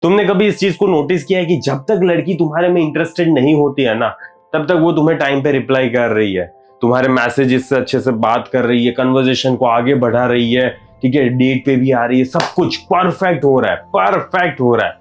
तुमने कभी इस चीज को नोटिस किया है कि जब तक लड़की तुम्हारे में इंटरेस्टेड नहीं होती है ना, तब तक वो तुम्हें टाइम पे रिप्लाई कर रही है, तुम्हारे मैसेजेस से अच्छे से बात कर रही है, कन्वर्सेशन को आगे बढ़ा रही है, ठीक है, डेट पे भी आ रही है, सब कुछ परफेक्ट हो रहा है, परफेक्ट हो रहा है।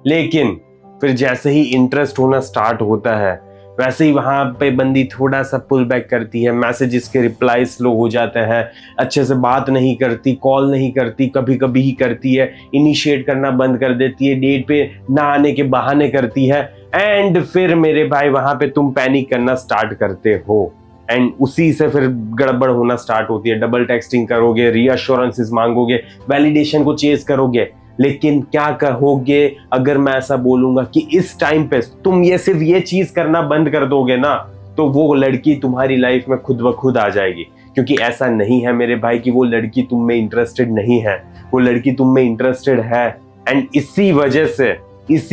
लेकिन फिर जैसे ही इंटरेस्ट होना स्टार्ट होता है, वैसे ही वहां पे बंदी थोड़ा सा पुल बैक करती है, मैसेजेस के रिप्लाई स्लो हो जाते हैं, अच्छे से बात नहीं करती, कॉल नहीं करती, कभी कभी ही करती है, इनिशिएट करना बंद कर देती है, डेट पे ना आने के बहाने करती है। एंड फिर मेरे भाई वहां पे तुम पैनिक करना स्टार्ट करते हो, एंड उसी से फिर गड़बड़ होना स्टार्ट होती है। डबल टेक्सटिंग करोगे, रीअश्योरेंसेस मांगोगे, वैलिडेशन को चेज करोगे। लेकिन क्या कहोगे अगर मैं ऐसा बोलूंगा कि इस टाइम पे तुम ये सिर्फ ये चीज करना बंद कर दोगे ना, तो वो लड़की तुम्हारी लाइफ में खुद ब खुद आ जाएगी। क्योंकि ऐसा नहीं है मेरे भाई कि वो लड़की तुम में इंटरेस्टेड नहीं है, वो लड़की तुम में इंटरेस्टेड है। एंड इसी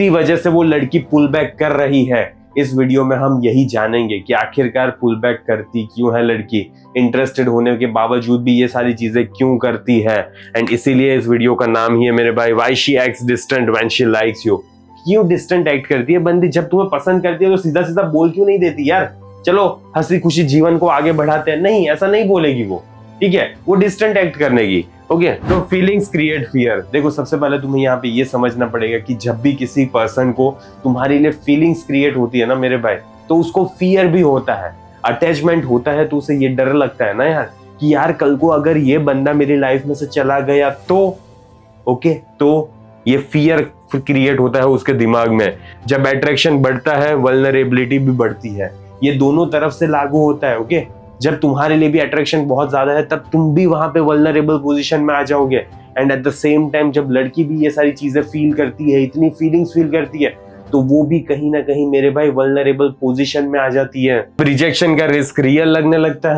वजह से वो लड़की पुल बैक कर रही है। इस वीडियो में हम यही जानेंगे कि आखिरकार पुल बैक करती क्यों है लड़की, इंटरेस्टेड होने के बावजूद भी ये सारी चीजें क्यों करती है। एंड इसीलिए इस वीडियो का नाम ही है मेरे भाई, why she acts distant when she likes you. क्यों डिस्टेंट एक्ट करती है बंदी? जब तुम्हें पसंद करती है तो सीधा सीधा बोल क्यों नहीं देती यार, चलो हंसी खुशी जीवन को आगे बढ़ाते हैं? नहीं, ऐसा नहीं बोलेगी वो, ठीक है, वो डिस्टेंट एक्ट करने की। ओके, तो फीलिंग्स क्रिएट फियर। देखो, सबसे पहले तुम्हें यहाँ पे ये समझना पड़ेगा कि जब भी किसी पर्सन को तुम्हारे लिए फीलिंग्स क्रिएट होती है ना मेरे भाई, तो उसको फियर भी होता है, अटैचमेंट होता है, तो उसे ये डर लगता है ना यार कि यार कल को अगर ये बंदा मेरी लाइफ में से चला गया तो ओके, तो ये फियर क्रिएट होता है उसके दिमाग में। जब अट्रैक्शन बढ़ता है, वल्नरेबिलिटी भी बढ़ती है, ये दोनों तरफ से लागू होता है। ओके, जब तुम्हारे लिए भी अट्रैक्शन बहुत ज्यादा है, तब तुम भी वहां पे वल्नरेबल पोजीशन में आ जाओगे। And at the same time जब लड़की भी ये सारी चीजें फील करती है, इतनी फीलिंग्स फील करती है, तो वो भी कहीं ना कहीं मेरे भाई वल्नरेबल पोजीशन में आ जाती है। रिजेक्शन का रिस्क रियल लगने लगता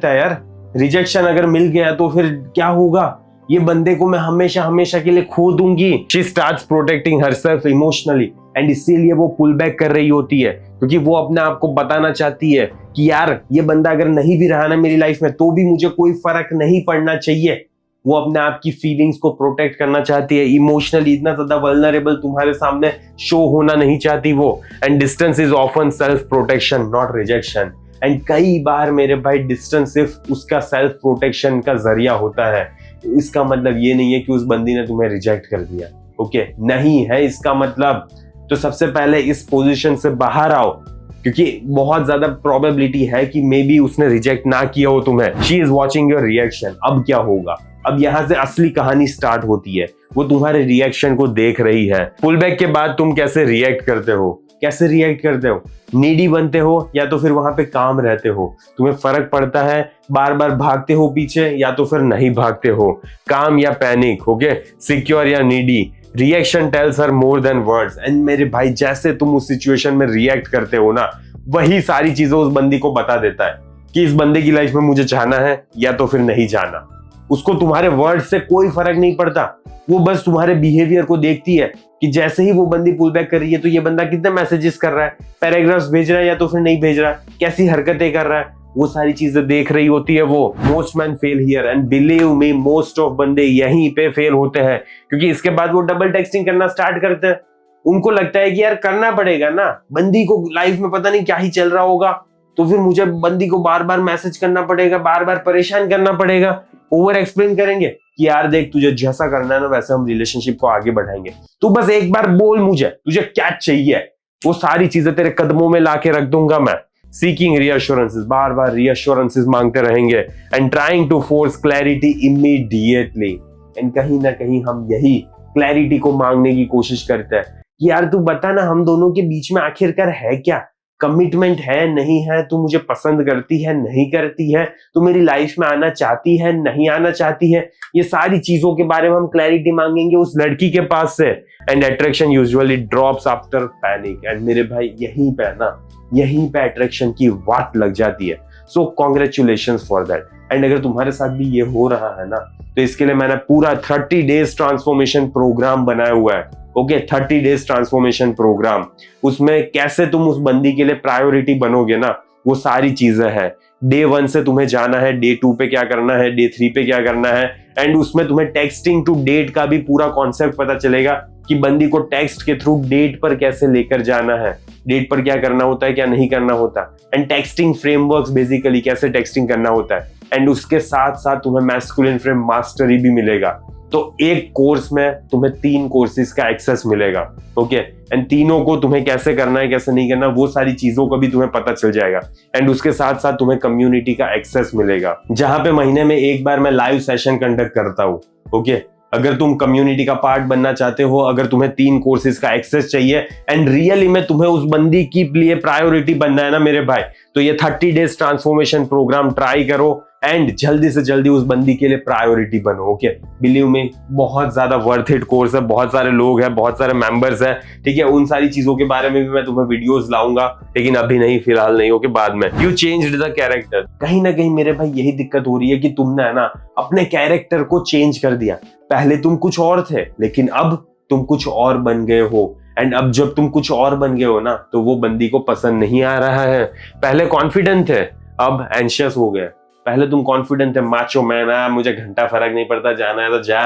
है यार। रिजेक्शन अगर मिल गया तो फिर क्या होगा, ये बंदे को मैं हमेशा हमेशा के लिए खो दूंगी। She starts protecting herself emotionally, and इसीलिए वो पुल बैक कर रही होती है, क्योंकि वो अपने आप को बताना चाहती है कि यार ये बंदा अगर नहीं भी रहा ना मेरी लाइफ में, तो भी मुझे कोई फर्क नहीं पड़ना चाहिए। वो अपने आप की फीलिंग्स को प्रोटेक्ट करना चाहती है, इमोशनली इतना ज्यादा वल्नरेबल तुम्हारे सामने शो होना नहीं चाहती वो। And distance is often self protection, not rejection. And कई बार मेरे भाई डिस्टेंस सिर्फ उसका सेल्फ प्रोटेक्शन का जरिया होता है। इसका मतलब ये नहीं है कि उस बंदी ने तुम्हें रिजेक्ट कर दिया, ओके, नहीं है इसका मतलब। तो सबसे पहले इस पोजीशन से बाहर आओ, क्योंकि बहुत ज्यादा प्रोबेबिलिटी है कि मे बी उसने रिजेक्ट ना किया हो तुम्हें। She is watching your reaction. अब क्या होगा, अब यहाँ से असली कहानी स्टार्ट होती है। वो तुम्हारे रिएक्शन को देख रही है। पुल बैक के बाद तुम कैसे रिएक्ट करते हो? नीडी बनते हो या तो फिर वहां पे काम रहते हो? तुम्हें फर्क पड़ता है, बार बार भागते हो पीछे या तो फिर नहीं भागते हो? काम या पैनिक? ओके, सिक्योर या needy? Reaction tells her more than words. And मेरे भाई जैसे तुम उस सिचुएशन में रिएक्ट करते हो ना, वही सारी चीजें उस बंदी को बता देता है कि इस बंदे की लाइफ में मुझे जाना है या तो फिर नहीं जाना। उसको तुम्हारे वर्ड से कोई फर्क नहीं पड़ता, वो बस तुम्हारे बिहेवियर को देखती है कि जैसे ही वो बंदी पुल बैक कर रही है तो ये बंदा कितने मैसेजेस कर रहा है, पैराग्राफ्स भेज रहा है या तो फिर नहीं भेज रहा है, कैसी हरकतें कर रहा है, वो सारी चीजें देख रही होती है वो। Most man fail here, and believe me most of बंदे यहीं पे फेल होते हैं, क्योंकि इसके बाद वो डबल टेक्सटिंग करना स्टार्ट करते हैं। उनको लगता है कि यार करना पड़ेगा ना, बंदी को लाइफ में पता नहीं क्या ही चल रहा होगा, तो फिर मुझे बंदी को बार बार मैसेज करना पड़ेगा, बार बार परेशान करना पड़ेगा। ओवर एक्सप्लेन करेंगे कि यार देख, तुझे जैसा करना है ना वैसे हम रिलेशनशिप को आगे बढ़ाएंगे, तू बस एक बार बोल मुझे तुझे क्या चाहिए, वो सारी चीजें तेरे कदमों में लाके रख दूंगा मैं। सीकिंग रीअश्योरेंसेस, बार बार रीअश्योरेंसेस मांगते रहेंगे। And trying to force clarity immediately, and कहीं ना कहीं हम यही क्लैरिटी को मांगने की कोशिश करते हैं कि यार तू बता ना, हम दोनों के बीच में आखिरकार है क्या, कमिटमेंट है नहीं है, तू मुझे पसंद करती है नहीं करती है, तू मेरी लाइफ में आना चाहती है नहीं आना चाहती है, ये सारी चीजों के बारे में हम क्लैरिटी मांगेंगे उस लड़की के पास से। And attraction usually drops after panic. And मेरे भाई यहीं पे अट्रैक्शन की वाट लग जाती है। सो कॉन्ग्रेचुलेशंस फॉर दैट। एंड अगर तुम्हारे साथ भी ये हो रहा है ना, तो इसके लिए मैंने पूरा 30 डेज ट्रांसफॉर्मेशन प्रोग्राम बनाया हुआ है। ओके, 30 डेज ट्रांसफॉर्मेशन प्रोग्राम, उसमें कैसे तुम उस बंदी के लिए प्रायोरिटी बनोगे ना, वो सारी चीजें हैं। डे 1 से तुम्हें जाना है, डे 2 पे क्या करना है, डे 3 पे क्या करना है। एंड उसमें तुम्हें टेक्सटिंग टू डेट का भी पूरा कॉन्सेप्ट पता चलेगा कि बंदी को टेक्स्ट के थ्रू डेट पर कैसे लेकर जाना है, डेट पर क्या करना होता है, क्या नहीं करना होता, एंड टेक्सटिंग फ्रेमवर्क्स बेसिकली कैसे टेक्सटिंग करना होता है, एंड उसके साथ साथ तुम्हें मैस्कुलिन फ्रेम मास्टरी भी मिलेगा। तो एक कोर्स में तुम्हें 3 कोर्सेज का एक्सेस मिलेगा, ओके, एंड तीनों को तुम्हें कैसे करना है कैसे नहीं करना वो सारी चीजों का भी तुम्हें पता चल जाएगा, एंड उसके साथ साथ तुम्हें कम्युनिटी का एक्सेस मिलेगा जहां पे महीने में एक बार मैं लाइव सेशन कंडक्ट करता हूँ, ओके। अगर तुम कम्युनिटी का पार्ट बनना चाहते हो, अगर तुम्हें 3 कोर्सेज का एक्सेस चाहिए एंड रियली में तुम्हें उस बंदी की लिए प्रायोरिटी बनना है ना मेरे भाई, तो ये 30 डेज ट्रांसफॉर्मेशन प्रोग्राम ट्राई करो एंड जल्दी से जल्दी उस बंदी के लिए प्रायोरिटी बनो, ओके। बिलीव मी, बहुत ज्यादा वर्थ इट कोर्स है, बहुत सारे लोग हैं, बहुत सारे मेंबर्स हैं, ठीक है। उन सारी चीजों के बारे में भी मैं तुम्हें वीडियोस लाऊंगा, लेकिन अभी नहीं, फिलहाल नहीं, ओके, बाद में। You changed the character. कहीं ना कहीं मेरे भाई यही दिक्कत हो रही है कि तुमने है ना अपने कैरेक्टर को चेंज कर दिया। पहले तुम कुछ और थे, लेकिन अब तुम कुछ और बन गए हो, एंड अब जब तुम कुछ और बन गए हो ना तो वो बंदी को पसंद नहीं आ रहा है। पहले कॉन्फिडेंट थे, अब एंशियस हो गए। पहले तुम कॉन्फिडेंट थे, माचो मैन, मुझे घंटा फर्क नहीं पड़ता, जाना है तो जा,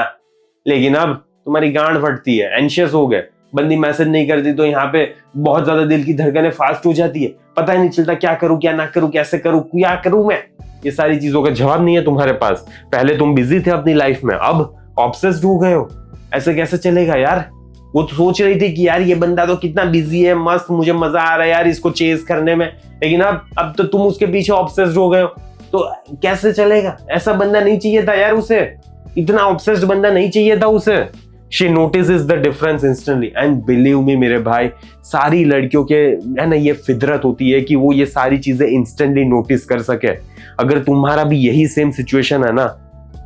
लेकिन अब तुम्हारी गांड फटती है, एंशियस हो गए। बंदी मैसेज नहीं करती तो यहाँ पे बहुत ज्यादा दिल की धड़कनें फास्ट हो जाती है, पता ही नहीं चलता क्या करूं क्या ना करूं, कैसे करूं क्या करूं मैं, ये सारी चीजों का जवाब नहीं है तुम्हारे पास। पहले तुम बिजी थे अपनी लाइफ में, अब ऑब्सेस्ड हो गए हो। ऐसे कैसे चलेगा यार? वो तो सोच रही थी कि यार ये बंदा तो कितना बिजी है, मस्त, मुझे मजा आ रहा है यार इसको चेज करने में, लेकिन अब तो तुम उसके पीछे ऑब्सेस्ड हो गए हो, तो कैसे चलेगा? ऐसा बंदा नहीं चाहिए था यार उसे, इतना ऑब्सेस्ड बंदा नहीं चाहिए था उसे। She notices the difference instantly and believe me मेरे भाई, सारी लड़कियों के है ना ये फितरत होती है कि वो ये सारी चीजें इंस्टेंटली नोटिस कर सके। अगर तुम्हारा भी यही सेम सिचुएशन है ना,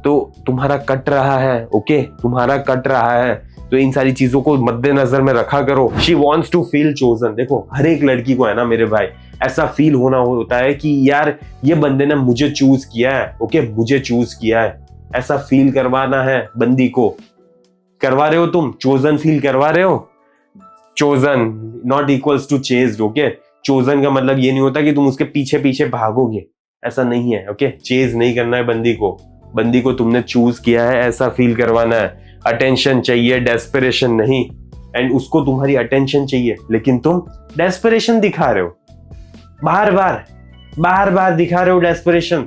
तो तुम्हारा कट रहा है, ओके, तुम्हारा कट रहा है, तो इन सारी चीजों को मद्देनजर में रखा करो। She wants to feel chosen। देखो हर एक लड़की को है ना मेरे भाई ऐसा फील होना होता है कि यार ये बंदे ने मुझे चूज किया है, ओके, मुझे चूज किया है, ऐसा फील करवाना है बंदी को। करवा रहे हो तुम? चोजन फील करवा रहे हो? Chosen not equals to chased, okay. Chosen का मतलब ये नहीं होता कि तुम उसके पीछे पीछे भागोगे, ऐसा नहीं है, ओके। चेज नहीं करना है बंदी को तुमने चूज किया है, ऐसा फील करवाना है। अटेंशन चाहिए, डेस्परेशन नहीं, एंड उसको तुम्हारी अटेंशन चाहिए, लेकिन तुम डेस्परेशन दिखा रहे हो, बार बार दिखा रहे हो डेस्परेशन,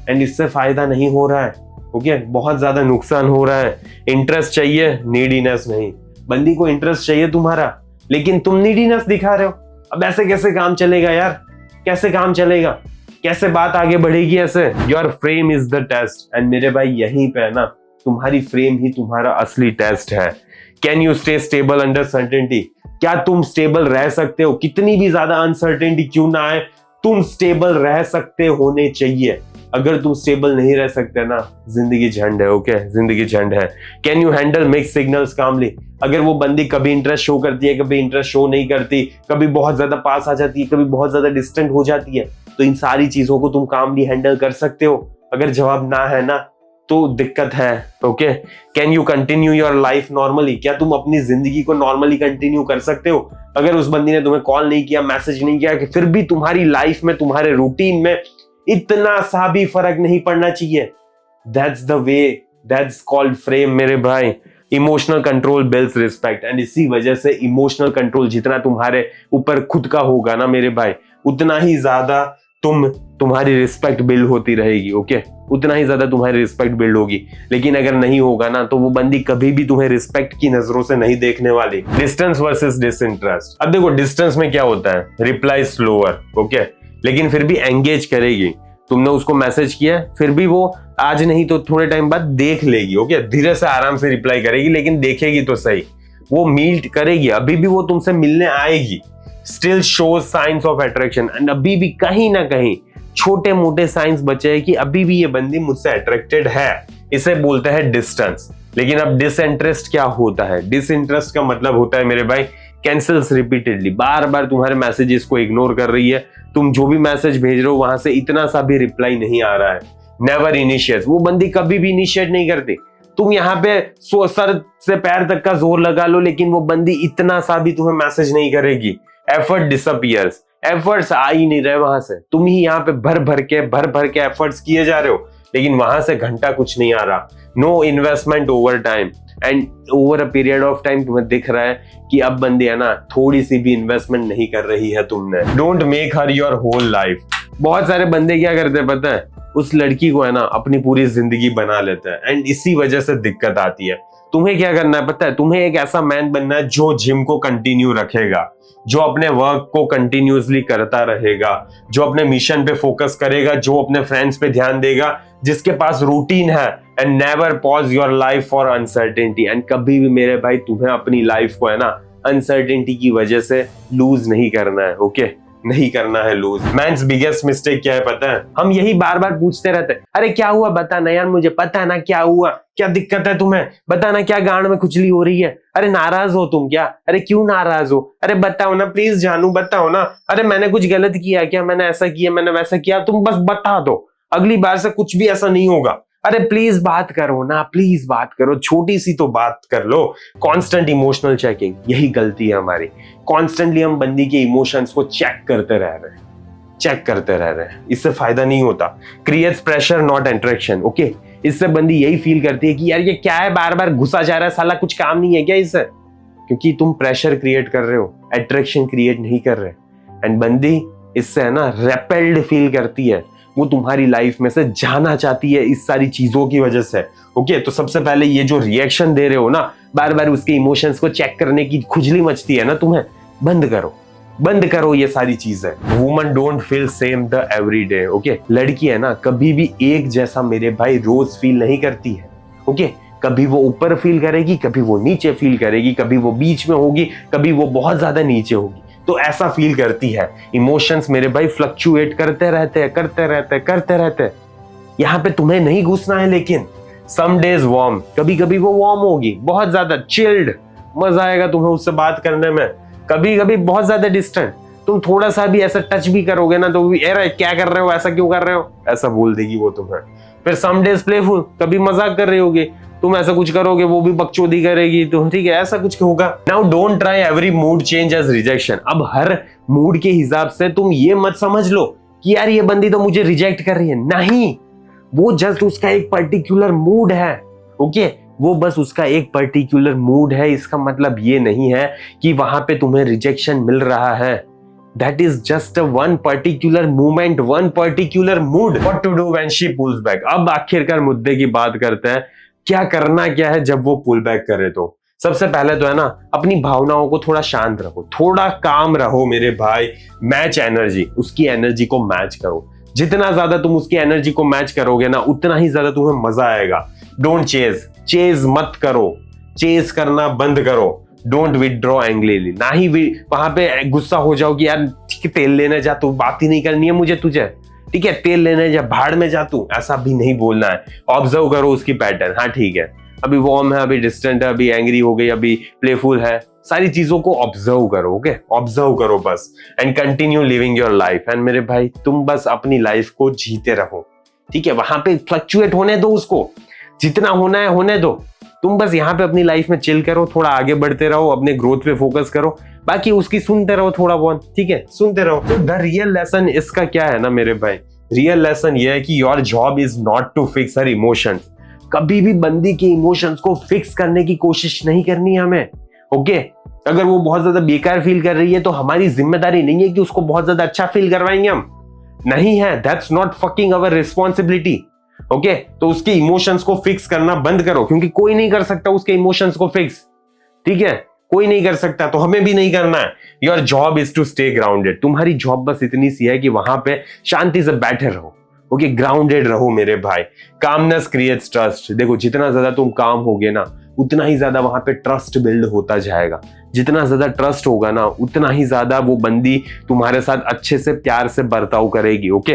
एंड इससे फायदा नहीं हो रहा है, ओके, बहुत ज्यादा नुकसान हो रहा है। इंटरेस्ट चाहिए, नीडीनेस नहीं। बंदी को इंटरेस्ट चाहिए तुम्हारा, लेकिन तुम नीडीनेस दिखा रहे हो। अब ऐसे कैसे काम चलेगा यार? कैसे काम चलेगा? कैसे बात आगे बढ़ेगी ऐसे? Your frame is the test, and मेरे भाई यहीं पे है ना तुम्हारी फ्रेम ही तुम्हारा असली टेस्ट है। Can you stay stable under certainty? क्या तुम स्टेबल रह सकते हो? कितनी भी ज्यादा अनसर्टेनिटी क्यों ना आए, तुम स्टेबल रह सकते होने चाहिए। अगर तुम स्टेबल नहीं रह सकते ना, जिंदगी झंड है, ओके, जिंदगी झंड है। Can you handle mix signals calmly? अगर वो बंदी कभी इंटरेस्ट शो करती है, कभी इंटरेस्ट शो नहीं करती, कभी बहुत ज्यादा पास आ जाती है, कभी बहुत ज्यादा डिस्टेंट हो जाती है, तो इन सारी चीजों को तुम कामली हैंडल कर सकते हो? अगर जवाब ना है ना तो दिक्कत है, okay. Can you continue your life normally? क्या तुम अपनी जिंदगी को नॉर्मली कंटिन्यू कर सकते हो? अगर उस बंदी ने तुम्हें कॉल नहीं किया, मैसेज नहीं किया, कि फिर भी तुम्हारी लाइफ में, तुम्हारे रूटीन में इतना सा भी फर्क नहीं पड़ना चाहिए। That's the way, that's called frame मेरे भाई। Emotional control builds respect, and इसी वजह से इमोशनल कंट्रोल जितना तुम्हारे ऊपर खुद का होगा ना मेरे भाई, उतना ही ज्यादा तुम्हारी रिस्पेक्ट बिल्ड होती रहेगी, ओके, उतना ही ज्यादा तुम्हारी रिस्पेक्ट बिल्ड होगी। लेकिन अगर नहीं होगा ना तो वो बंदी कभी भी तुम्हें रिस्पेक्ट की नजरों से नहीं देखने वाली। Distance versus disinterest. अब देखो डिस्टेंस में क्या होता है, रिप्लाई स्लोअर, ओके, लेकिन फिर भी एंगेज करेगी। तुमने उसको मैसेज किया, फिर भी वो आज नहीं तो थोड़े टाइम बाद देख लेगी, ओके, धीरे से आराम से रिप्लाई करेगी, लेकिन देखेगी तो सही। वो मीट करेगी, अभी भी वो तुमसे मिलने आएगी, still shows science of attraction, and अभी भी कहीं ना कहीं छोटे मोटे साइंस बचे हैं कि अभी भी ये बंदी मुझसे अट्रैक्टेड है। इसे बोलते हैं डिस्टेंस। लेकिन अब डिसइंटरेस्ट क्या होता है? डिसइंटरेस्ट का मतलब होता है मेरे भाई कैंसल्स रिपीटेडली, बार बार तुम्हारे मैसेजेस को इग्नोर कर रही है, तुम जो भी मैसेज भेज रहे हो वहां से इतना सा भी रिप्लाई नहीं आ रहा है। नेवर इनिशिएट्स, वो बंदी कभी भी इनिशिएट नहीं करती। तुम यहाँ पे सर से पैर तक का जोर लगा लो, लेकिन वो बंदी इतना सा भी तुम्हें मैसेज नहीं करेगी। एफर्ट डिसअपियर्स, एफर्ट्स आ ही नहीं रहे वहां से, तुम ही यहाँ पे भर भर के एफर्ट्स किए जा रहे हो, लेकिन वहां से घंटा कुछ नहीं आ रहा। No investment over time, and over a period of time तुम्हें दिख रहा है कि अब बंदी है ना थोड़ी सी भी इन्वेस्टमेंट नहीं कर रही है तुमने। Don't make her your whole life. बहुत सारे बंदे क्या करते हैं पता है, उस लड़की को है ना अपनी पूरी जिंदगी बना लेते हैं एंड इसी वजह से दिक्कत आती है। तुम्हें क्या करना है पता है, तुम्हें एक ऐसा मैन बनना है जो जिम को कंटिन्यू रखेगा, जो अपने वर्क को कंटिन्यूअसली करता रहेगा, जो अपने मिशन पे फोकस करेगा, जो अपने फ्रेंड्स पे ध्यान देगा, जिसके पास रूटीन है and never pause your life for uncertainty. And कभी भी मेरे भाई तुम्हें अपनी लाइफ को है ना अनसर्टेनिटी की वजह से लूज नहीं करना है। ओके नहीं करना है लूज। मैंस बिगेस्ट मिस्टेक क्या है पता है, हम यही बार बार पूछते रहते हैं, अरे क्या हुआ बता ना यार, मुझे पता ना क्या हुआ, क्या दिक्कत है तुम्हें, बता ना क्या गांड में खुजली हो रही है, अरे नाराज हो तुम क्या, अरे क्यों नाराज हो, अरे बताओ ना प्लीज जानू बताओ ना, अरे मैंने कुछ गलत किया क्या, मैंने ऐसा किया मैंने वैसा किया, तुम बस बता दो, अगली बार से कुछ भी ऐसा नहीं होगा, अरे प्लीज बात करो ना, प्लीज बात करो, छोटी सी तो बात कर लो। कांस्टेंट इमोशनल चेकिंग, यही गलती है हमारी। कॉन्स्टेंटली हम बंदी के इमोशंस को चेक करते रह रहे हैं, इससे फायदा नहीं होता। Creates pressure not attraction. Okay इससे बंदी यही फील करती है कि यार ये क्या है, बार बार घुसा जा रहा है, साला कुछ काम नहीं है क्या इससे, क्योंकि तुम प्रेशर क्रिएट कर रहे हो, अट्रैक्शन क्रिएट नहीं कर रहे। एंड बंदी इससे है ना रेपेल्ड फील करती है, वो तुम्हारी लाइफ में से जाना चाहती है इस सारी चीजों की वजह से। ओके तो सबसे पहले ये जो रिएक्शन दे रहे हो ना, बार बार उसके इमोशंस को चेक करने की खुजली मचती है ना तुम्हें, बंद करो ये सारी चीजें। Woman don't feel same the every day. Okay लड़की है ना कभी भी एक जैसा मेरे भाई रोज फील नहीं करती है। ओके कभी वो ऊपर फील करेगी, कभी वो नीचे फील करेगी, कभी वो बीच में होगी, कभी वो बहुत ज्यादा नीचे होगी, तो ऐसा फील करती है। इमोशंस मेरे भाई फ्लक्चुएट करते रहते हैं। यहाँ पे तुम्हें नहीं घुसना है, लेकिन सम डेज वार्म, कभी कभी वो वार्म होगी, बहुत ज्यादा चिल्ड, मजा आएगा तुम्हें उससे बात करने में। कभी कभी बहुत ज्यादा डिस्टेंट, तुम थोड़ा सा भी ऐसा टच भी करोगे ना तो अरे क्या कर रहे हो, ऐसा क्यों कर रहे हो, ऐसा बोल देगी वो तुम्हें। फिर सम डेज प्लेफुल, कभी मजाक कर रही होगी, तुम ऐसा कुछ करोगे वो भी बकचोदी करेगी, तो ठीक है ऐसा कुछ होगा। Now don't try every mood change as rejection. अब हर मूड के हिसाब से तुम ये मत समझ लो कि यार ये बंदी तो मुझे रिजेक्ट कर रही है, नहीं, वो जस्ट उसका एक पर्टिकुलर मूड है। ओके वो बस उसका एक पर्टिकुलर मूड है, इसका मतलब ये नहीं है कि वहां पे तुम्हें रिजेक्शन मिल रहा है। That is just a one particular moment, one particular mood. What to do when she pulls back? अब आखिरकार मुद्दे की बात करते हैं, क्या करना क्या है जब वो पुल बैक करे। तो सबसे पहले तो है ना अपनी भावनाओं को थोड़ा शांत रखो, थोड़ा काम रहो मेरे भाई। मैच एनर्जी, उसकी एनर्जी को मैच करो। जितना ज्यादा तुम उसकी एनर्जी को मैच करोगे ना उतना ही ज्यादा तुम्हें मजा आएगा। डोंट चेज मत करो, चेज करना बंद करो। डोंट विथड्रॉ एंग्रीली, ना ही वहां पे गुस्सा हो जाओ कि यार ठीक है तेल लेने जा, तू बात ही नहीं करनी है मुझे तुझे, ठीक है तेल लेने जा, भाड़ में जा तू, ऐसा भी नहीं बोलना है। ऑब्जर्व करो उसकी पैटर्न, हाँ ठीक है अभी वार्म है, अभी डिस्टेंट है, अभी एंग्री हो गई, अभी प्लेफुल है, सारी चीजों को ऑब्जर्व करो। ओके ऑब्जर्व करो बस, and continue living your life. And मेरे भाई तुम बस अपनी लाइफ को जीते रहो, ठीक है, वहां पे फ्लक्चुएट होने दो उसको, जितना होना है होने दो। तुम बस यहाँ पे अपनी लाइफ में चिल करो, थोड़ा आगे बढ़ते रहो, अपने ग्रोथ पे फोकस करो, बाकी उसकी सुनते रहो थोड़ा बहुत, ठीक है सुनते रहो। तो द रियल लेसन इसका क्या है ना मेरे भाई, रियल लेसन ये है कि your job is not to fix her emotions. कभी भी बंदी के इमोशंस को फिक्स करने की कोशिश नहीं करनी है हमें। ओके अगर वो बहुत ज्यादा बेकार फील कर रही है तो हमारी जिम्मेदारी नहीं है कि उसको बहुत ज्यादा अच्छा फील करवाएंगे हम, नहीं है, that's not fucking our responsibility. Okay तो उसके इमोशंस को फिक्स करना बंद करो, क्योंकि कोई नहीं कर सकता उसके इमोशंस को फिक्स, ठीक है कोई नहीं कर सकता, तो हमें भी नहीं करना है। Your job is to stay grounded. तुम्हारी जॉब बस इतनी सी है कि वहां पे शांति से बैठे रहो। ओके ग्राउंडेड रहो मेरे भाई। Calmness creates trust. देखो जितना ज्यादा तुम काम होगे ना उतना ही ज्यादा वहां पे ट्रस्ट बिल्ड होता जाएगा। जितना ज्यादा ट्रस्ट होगा ना उतना ही ज्यादा वो बंदी तुम्हारे साथ अच्छे से प्यार से बर्ताव करेगी। Okay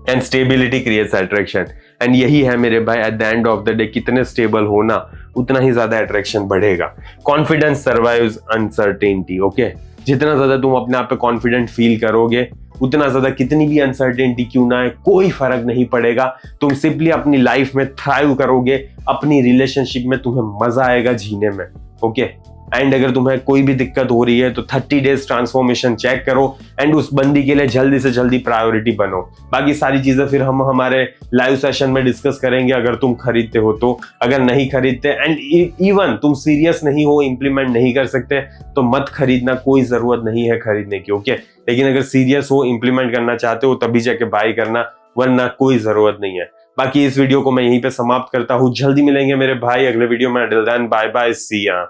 and stability creates attraction. And यही है मेरे भाई, at the end of the day कितने स्टेबल होना उतना ही ज्यादा अट्रैक्शन बढ़ेगा। Confidence survives uncertainty. ओके जितना ज्यादा तुम अपने आप पे कॉन्फिडेंट फील करोगे उतना ज्यादा कितनी भी अनसर्टेनिटी क्यों ना है कोई फर्क नहीं पड़ेगा। तुम सिंपली अपनी लाइफ में थ्राइव करोगे, अपनी रिलेशनशिप में तुम्हें मजा आएगा जीने में। ओके एंड अगर तुम्हें कोई भी दिक्कत हो रही है तो 30 डेज ट्रांसफॉर्मेशन चेक करो एंड उस बंदी के लिए जल्दी से जल्दी प्रायोरिटी बनो। बाकी सारी चीजें फिर हम हमारे लाइव सेशन में डिस्कस करेंगे अगर तुम खरीदते हो तो। अगर नहीं खरीदते एंड इवन तुम सीरियस नहीं हो, इंप्लीमेंट नहीं कर सकते, तो मत खरीदना, कोई जरूरत नहीं है खरीदने की, ओके। लेकिन अगर सीरियस हो, इंप्लीमेंट करना चाहते हो, तभी जाके बाय करना, वरना कोई जरूरत नहीं है। बाकी इस वीडियो को मैं यहीं पे समाप्त करता हूँ। जल्दी मिलेंगे मेरे भाई अगले वीडियो में। टिल देन बाय बाय, सी या।